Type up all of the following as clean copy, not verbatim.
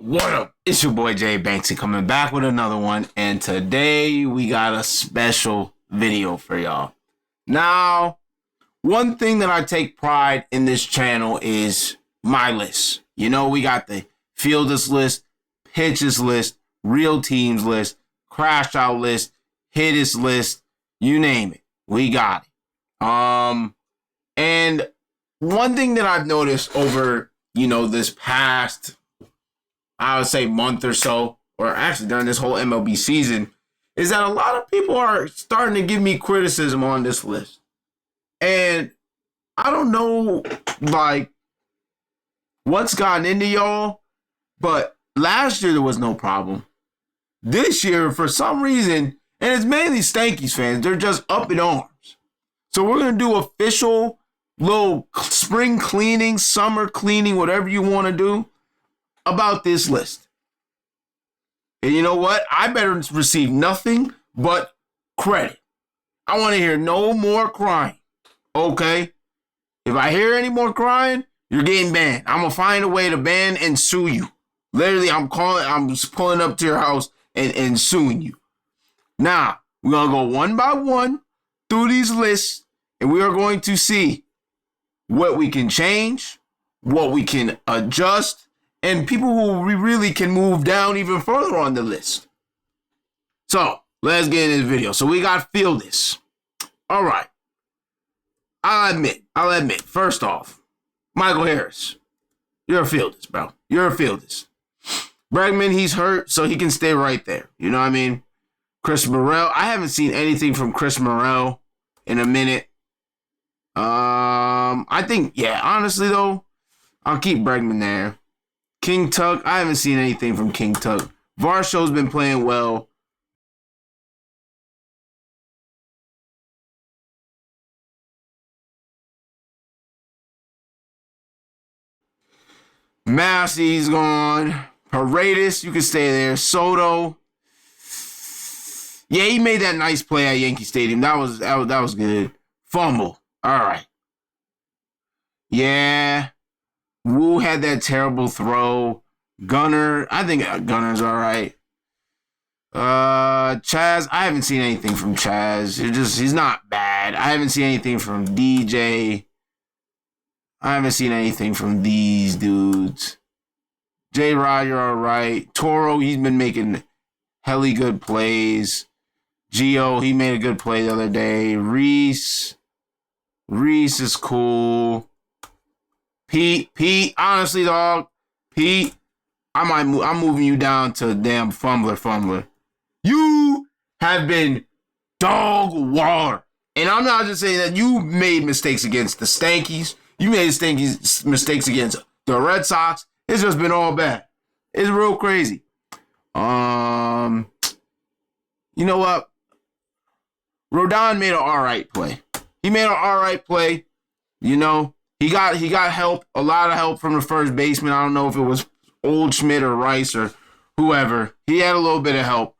What up? It's your boy JBANKSEY coming back with another one, and today we got a special video for y'all. Now, one thing that I take pride in this channel is my list. You know, we got the Fieldist List, Pitchist List, Real Teams List, Crashout List, Hittist List, you name it, we got it. And one thing that I've noticed over, this past, I would say, month or so, or actually during this whole MLB season, is that a lot of people are starting to give me criticism on this list. And I don't know, what's gotten into y'all, but last year there was no problem. This year, for some reason, and it's mainly Yankees fans, they're just up in arms. So we're going to do official little spring cleaning, summer cleaning, whatever you want to do, about this list. And you know what? I better receive nothing but credit. I want to hear no more crying. Okay? If I hear any more crying, you're getting banned. I'm going to find a way to ban and sue you. Literally, I'm just pulling up to your house and suing you. Now, we're going to go one by one through these lists, and we are going to see what we can change, what we can adjust, and people who we really can move down even further on the list. So, let's get into the video. So, we got Fieldist. All right. I'll admit, first off, Michael Harris, you're a Fieldist, bro. You're a Fieldist. Bregman, he's hurt, so he can stay right there. You know what I mean? Chris Morel, I haven't seen anything from Chris Morel in a minute. I think, honestly, though, I'll keep Bregman there. King Tuck, I haven't seen anything from King Tuck. Varsho's been playing well. Massey's gone. Paredes, you can stay there. Soto. Yeah, he made that nice play at Yankee Stadium. That was good. Fumble. All right. Yeah. Wu had that terrible throw. Gunner, I think Gunner's all right. Chaz, I haven't seen anything from Chaz. He's not bad. I haven't seen anything from DJ. I haven't seen anything from these dudes. J-Rod, you're all right. Toro, he's been making helly good plays. Gio, he made a good play the other day. Reese is cool. Pete, honestly, dog, Pete, I'm moving you down to damn fumbler. You have been dog water. And I'm not just saying that. You made mistakes against the Stankies. You made mistakes against the Red Sox. It's just been all bad. It's real crazy. You know what? Rodon made an all right play. He made an all right play. You know, he got help, a lot of help from the first baseman. I don't know if it was Old Schmidt or Rice or whoever. He had a little bit of help.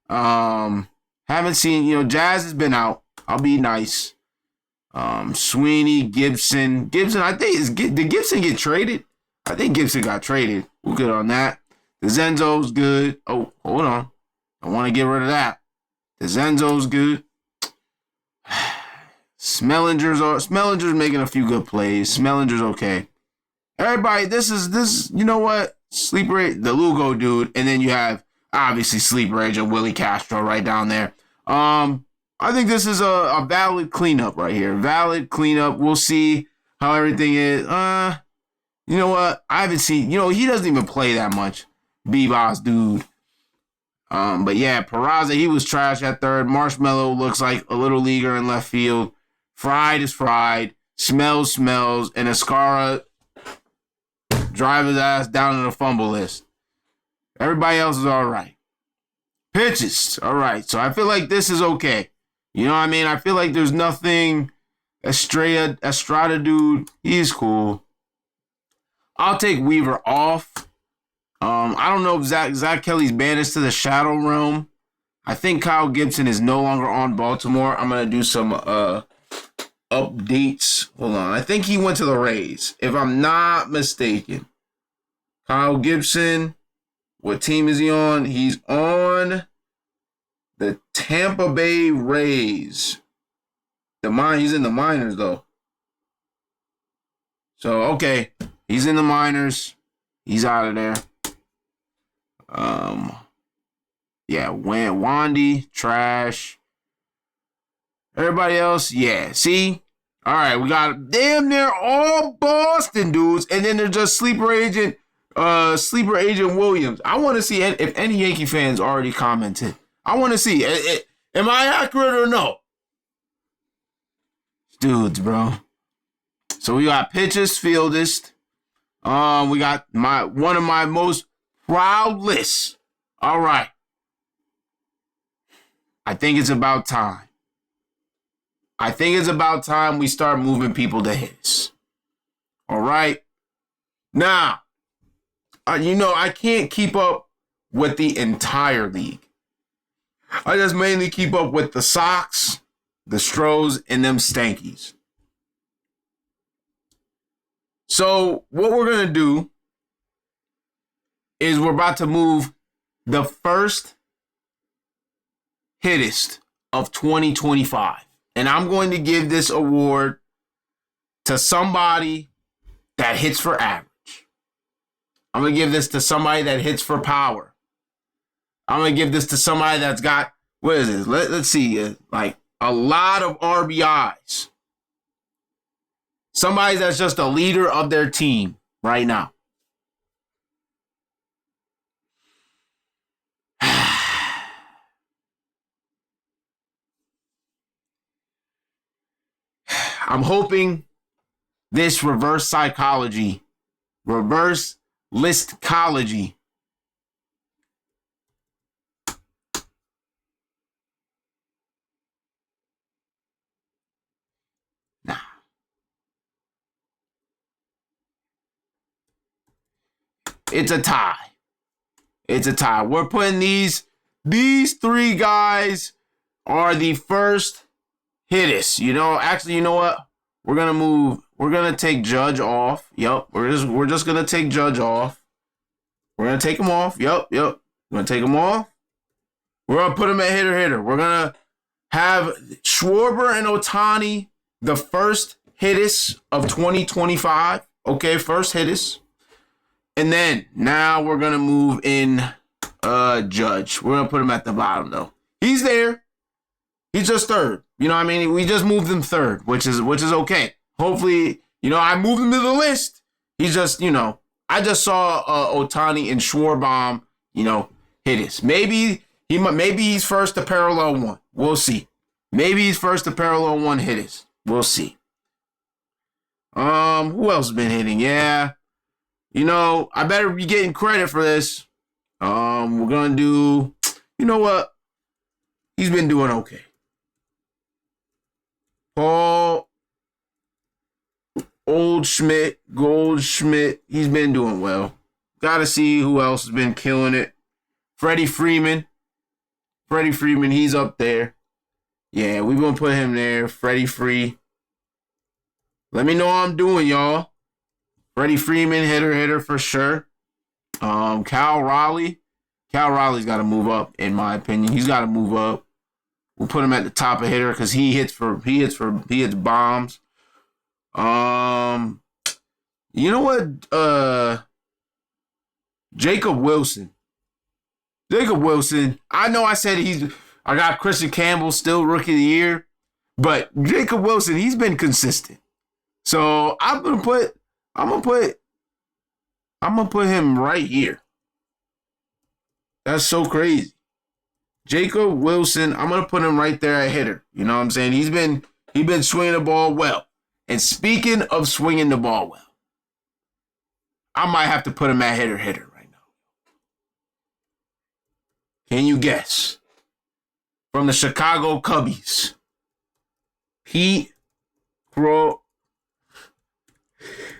Haven't seen, Jazz has been out. I'll be nice. Sweeney, Gibson, I think, did Gibson get traded? I think Gibson got traded. We're good on that. The Zenzo's good. Oh, hold on. I want to get rid of that. The Zenzo's good. Smellinger's making a few good plays. Smellinger's okay. Everybody, this, you know what? Sleeper Age, the Lugo dude, and then you have, obviously, Sleeper Age of Willie Castro right down there. I think this is a valid cleanup right here. Valid cleanup. We'll see how everything is. You know what? I haven't seen, he doesn't even play that much. Bebop's dude. But yeah, Peraza, he was trash at third. Marshmallow looks like a little leaguer in left field. Fried is fried. Smells. And Ascara drive his ass down to the fumble list. Everybody else is all right. Pitches. All right. So I feel like this is okay. You know what I mean? I feel like there's nothing. Estrada dude, he's cool. I'll take Weaver off. I don't know if Zach Kelly's banished to the Shadow Realm. I think Kyle Gibson is no longer on Baltimore. I'm going to do some updates. Hold on. I think he went to the Rays, if I'm not mistaken. Kyle Gibson. What team is he on? He's on the Tampa Bay Rays. He's in the minors, though. So, okay. He's in the minors. He's out of there. Yeah, Wandy, trash. Everybody else, yeah. See? All right, we got damn near all Boston dudes, and then there's just sleeper agent Williams. I want to see if any Yankee fans already commented. I want to see. Am I accurate or no? Dudes, bro. So we got Pitchist, Fieldist. We got one of my most proud lists. All right. I think it's about time. I think it's about time we start moving people to Hittists. All right. Now, I can't keep up with the entire league. I just mainly keep up with the Sox, the Stros, and them Stankies. So what we're going to do is we're about to move the first Hittist of 2025. And I'm going to give this award to somebody that hits for average. I'm going to give this to somebody that hits for power. I'm going to give this to somebody that's got, what is this? Let's see, like a lot of RBIs. Somebody that's just a leader of their team right now. I'm hoping this reverse listology. Nah. It's a tie. It's a tie. We're putting these three guys are the first Hittists. Actually, you know what? We're gonna take Judge off. Yep. We're just gonna take Judge off. We're gonna take him off. Yep. We're gonna take him off. We're gonna put him at hitter. We're gonna have Schwarber and Ohtani, the first Hittists of 2025. Okay, first Hittists. And then now we're gonna move in Judge. We're gonna put him at the bottom though. He's there. He's just third. You know what I mean? We just moved him third, which is okay. Hopefully, I moved him to the list. He's just, I just saw Ohtani and Schwarber, Hittists. Maybe he's first to parallel one. We'll see. Maybe he's first to parallel one Hittists. We'll see. Who else has been hitting? Yeah. I better be getting credit for this. We're gonna do, you know what? He's been doing okay. Paul Goldschmidt, he's been doing well. Gotta see who else has been killing it. Freddie Freeman, he's up there. Yeah, we're gonna put him there. Freddie Free. Let me know how I'm doing, y'all. Freddie Freeman, hitter for sure. Cal Raleigh. Cal Raleigh's got to move up, in my opinion. He's got to move up. We'll put him at the top of hitter because he hits bombs. You know what? Jacob Wilson. I know I said I got Christian Campbell still rookie of the year, but Jacob Wilson, he's been consistent. So I'm gonna put him right here. That's so crazy. Jacob Wilson, I'm gonna put him right there at hitter. You know what I'm saying? He's been swinging the ball well. And speaking of swinging the ball well, I might have to put him at hitter right now. Can you guess? From the Chicago Cubbies, Pete Crow.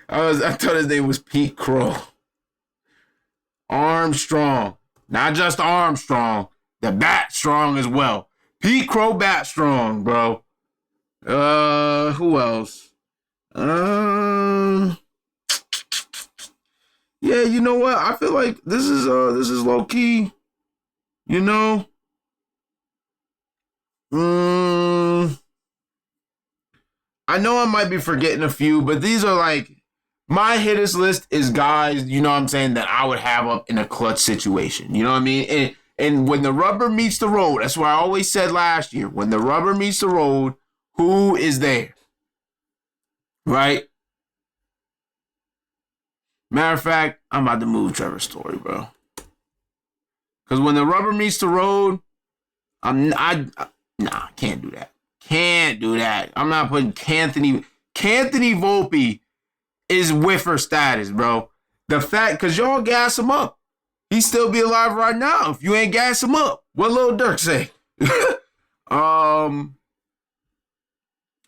I thought his name was Pete Crow. Armstrong. Not just Armstrong. The bat strong as well. Pete Crow bat strong, bro. Who else? Yeah, you know what? I feel like this is low key. You know, I know I might be forgetting a few, but these are like my hitters list is guys. You know what I'm saying, that I would have up in a clutch situation. You know what I mean? And when the rubber meets the road, that's what I always said last year. When the rubber meets the road, who is there? Right? Matter of fact, I'm about to move Trevor Story, bro. Because when the rubber meets the road, can't do that. Can't do that. I'm not putting Canthony Volpe is whiffer status, bro. The fact, because y'all gas him up. He still be alive right now if you ain't gas him up. What Lil Durk say?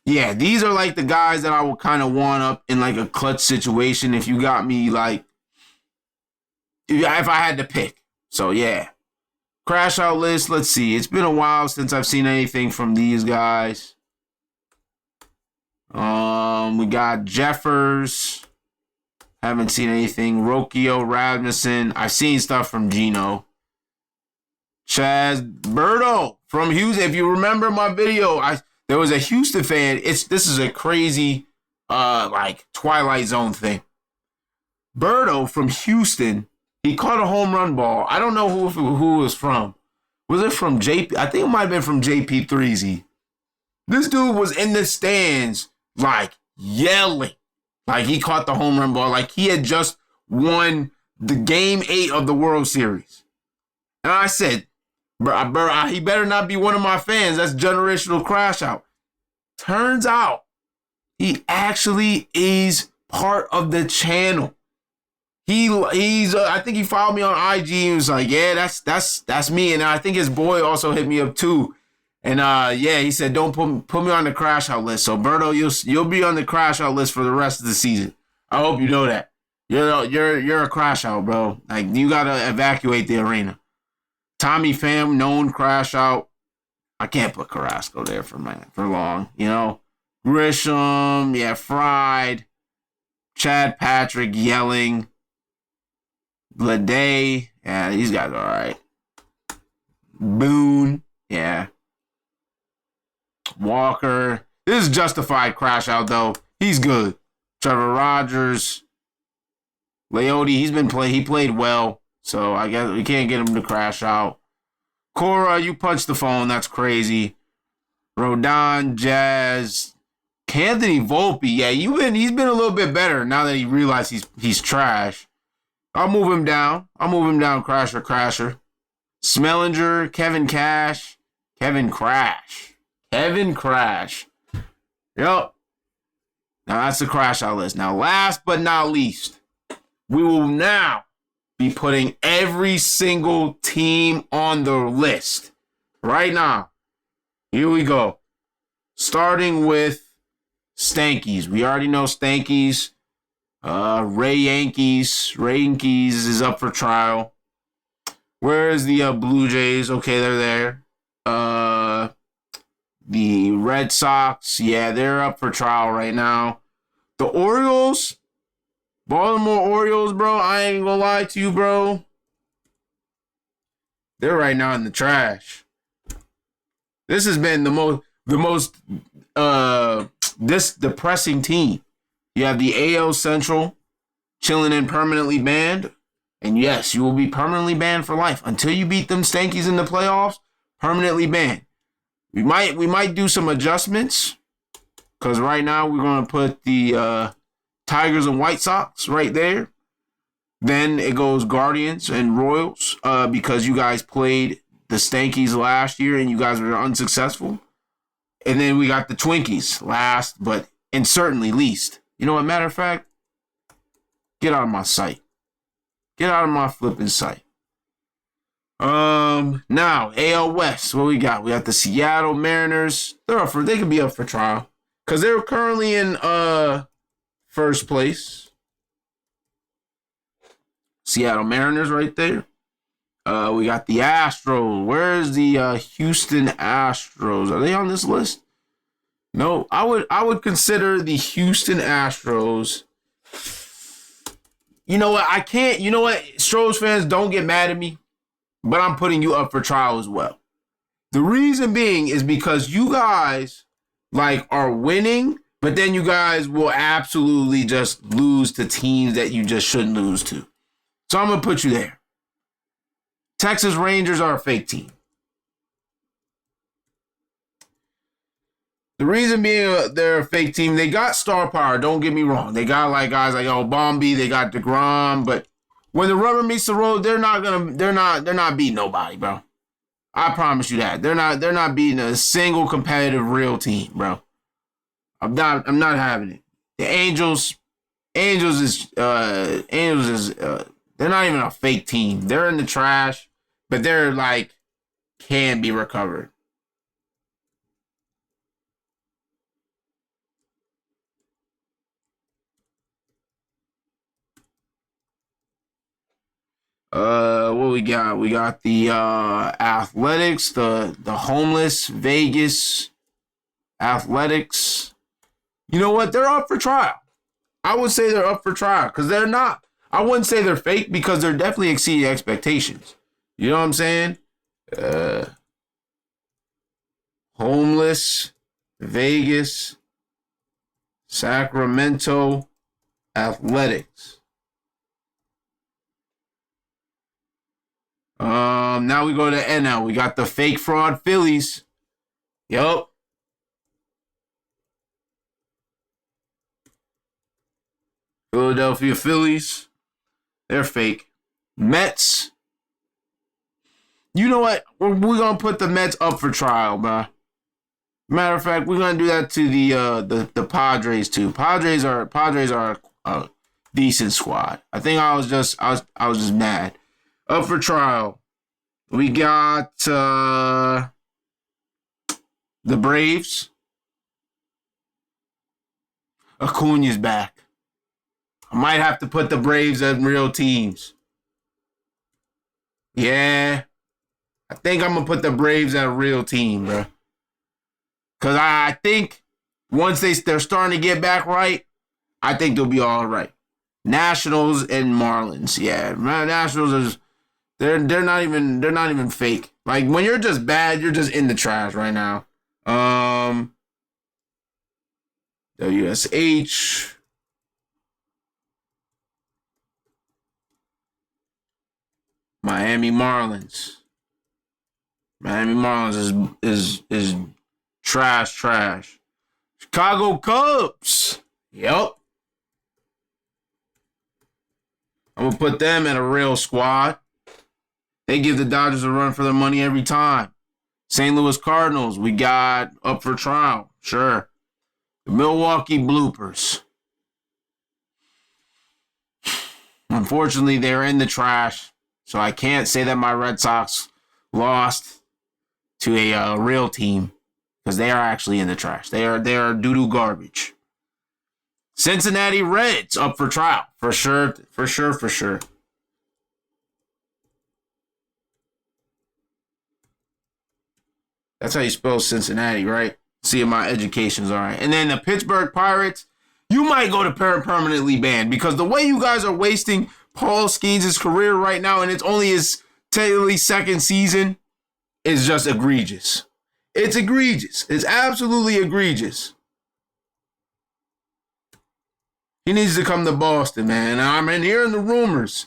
Yeah, these are like the guys that I would kind of want up in like a clutch situation if you got me like, if I had to pick. So yeah. Crashout List, let's see. It's been a while since I've seen anything from these guys. We got Jeffers. Haven't seen anything. Rokio, Rasmussen. I've seen stuff from Gino. Chaz Berto from Houston. If you remember my video, there was a Houston fan. This is a crazy like Twilight Zone thing. Berto from Houston, he caught a home run ball. I don't know who it was from. Was it from JP? I think it might have been from JP3Z. This dude was in the stands like yelling. Like he caught the home run ball. Like he had just won the game 8 of the World Series. And I said, bro, he better not be one of my fans. That's generational crash out. Turns out he actually is part of the channel. He's I think he followed me on IG and was like, yeah, that's me. And I think his boy also hit me up too. And yeah, he said, don't put me on the crash out list. So Berto, you'll be on the crash out list for the rest of the season. I hope you know that. You're a crash out, bro. Like you gotta evacuate the arena. Tommy Pham, known crash out. I can't put Carrasco there for long, you know. Grisham, yeah, Fried. Chad Patrick yelling. Leday, yeah, these guys are all right. Boone, yeah. Walker. This is justified crash out, though. He's good. Trevor Rogers. Leote, he played well, so I guess we can't get him to crash out. Cora, you punched the phone. That's crazy. Rodon, Jazz. Anthony Volpe, yeah, he's been a little bit better now that he realized he's trash. I'll move him down. Crasher. Smellinger, Kevin Crash. Yep. Now that's the crash out list. Now, last but not least, we will now be putting every single team on the list. Right now. Here we go. Starting with Stankies. We already know Stankies. Ray Yankees is up for trial. Where's the Blue Jays? Okay, they're there. The Red Sox, yeah, they're up for trial right now. The Orioles, Baltimore Orioles, bro, I ain't gonna lie to you, bro. They're right now in the trash. This has been the most this depressing team. You have the AL Central chilling in permanently banned. And yes, you will be permanently banned for life. Until you beat them Stankies in the playoffs, permanently banned. We might do some adjustments. Because right now we're going to put the Tigers and White Sox right there. Then it goes Guardians and Royals. Because you guys played the Stankies last year and you guys were unsuccessful. And then we got the Twinkies last, but and certainly least. You know what, matter of fact, get out of my sight. Get out of my flipping sight. Now, AL West, what we got? We got the Seattle Mariners. They could be up for trial. Because they're currently in first place. Seattle Mariners right there. We got the Astros. Where's the Houston Astros? Are they on this list? No, I would consider the Houston Astros you know what? I can't. You know what? Stros fans, don't get mad at me, but I'm putting you up for trial as well. The reason being is because you guys like are winning, but then you guys will absolutely just lose to teams that you just shouldn't lose to. So I'm gonna put you there. Texas Rangers are a fake team. The reason being they're a fake team, they got star power. Don't get me wrong. They got like guys like Bombi, they got DeGrom, but when the rubber meets the road, they're not beating nobody, bro. I promise you that. They're not beating a single competitive real team, bro. I'm not having it. The Angels is they're not even a fake team. They're in the trash, but they're like can be recovered. What we got? We got the Athletics, the homeless Vegas Athletics. You know what? They're up for trial. I would say they're up for trial because they're not. I wouldn't say they're fake because they're definitely exceeding expectations. You know what I'm saying? Homeless Vegas Sacramento Athletics. Now we go to NL. We got the fake fraud Phillies. Yup. Philadelphia Phillies. They're fake. Mets. You know what? We're gonna put the Mets up for trial, bro. Matter of fact, we're gonna do that to the Padres too. Padres are a decent squad. I think I was just mad. Up for trial. We got the Braves. Acuna's back. I might have to put the Braves as real teams. Yeah. I think I'm going to put the Braves as a real team, bro. Because I think once they're starting to get back right, I think they'll be all right. Nationals and Marlins. Yeah. Nationals is... They're not even fake. Like when you're just bad, you're just in the trash right now. WSH. Miami Marlins. Miami Marlins is trash. Chicago Cubs. Yep. I'm gonna put them in a real squad. They give the Dodgers a run for their money every time. St. Louis Cardinals, we got up for trial. Sure. The Milwaukee Bloopers. Unfortunately, they're in the trash, so I can't say that my Red Sox lost to a real team because they are actually in the trash. They are doo-doo garbage. Cincinnati Reds up for trial. For sure. That's how you spell Cincinnati, right? See if my education's all right. And then the Pittsburgh Pirates, you might go to permanently banned because the way you guys are wasting Paul Skeens' career right now, and it's only his technically second season, is just egregious. It's egregious. It's absolutely egregious. He needs to come to Boston, man. I'm in hearing the rumors.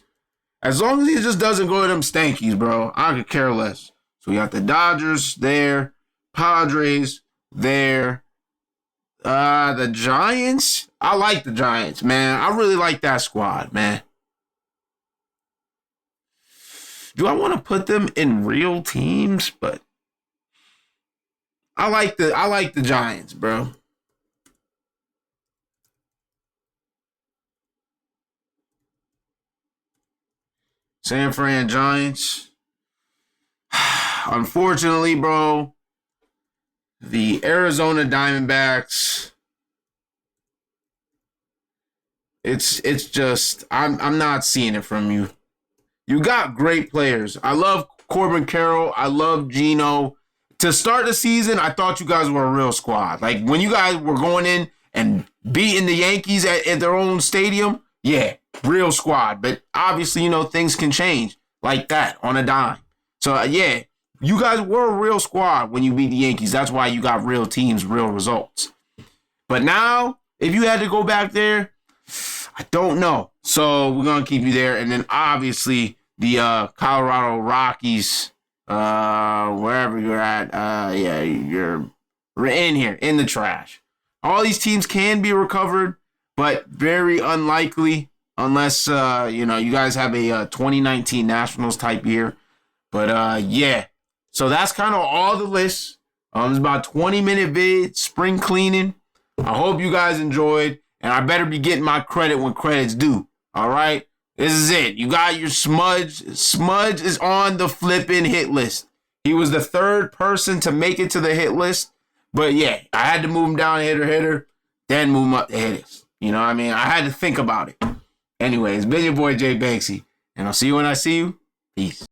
As long as he just doesn't go to them Stankies, bro, I could care less. So we got the Dodgers there, Padres there, the Giants. I like the Giants, man. I really like that squad, man. Do I want to put them in real teams? But I like the Giants, bro. San Fran Giants. Unfortunately, bro, the Arizona Diamondbacks, it's just I'm not seeing it from you. You got great players. I love Corbin Carroll. I love Geno. To start the season, I thought you guys were a real squad. Like when you guys were going in and beating the Yankees at their own stadium, yeah, real squad. But obviously, you know, things can change like that on a dime. So, yeah, you guys were a real squad when you beat the Yankees. That's why you got real teams, real results. But now, if you had to go back there, I don't know. So we're going to keep you there. And then obviously the Colorado Rockies, wherever you're at, yeah, you're in here, in the trash. All these teams can be recovered, but very unlikely unless, you know, you guys have a 2019 Nationals type year. But, yeah. So that's kind of all the lists. It's about 20-minute vid, spring cleaning. I hope you guys enjoyed, and I better be getting my credit when credit's due. All right? This is it. You got your Smudge. Smudge is on the flipping hit list. He was the third person to make it to the hit list. But, yeah, I had to move him down hitter, then move him up to Hittists. You know what I mean? I had to think about it. Anyways, been your boy, Jay Banksy, and I'll see you when I see you. Peace.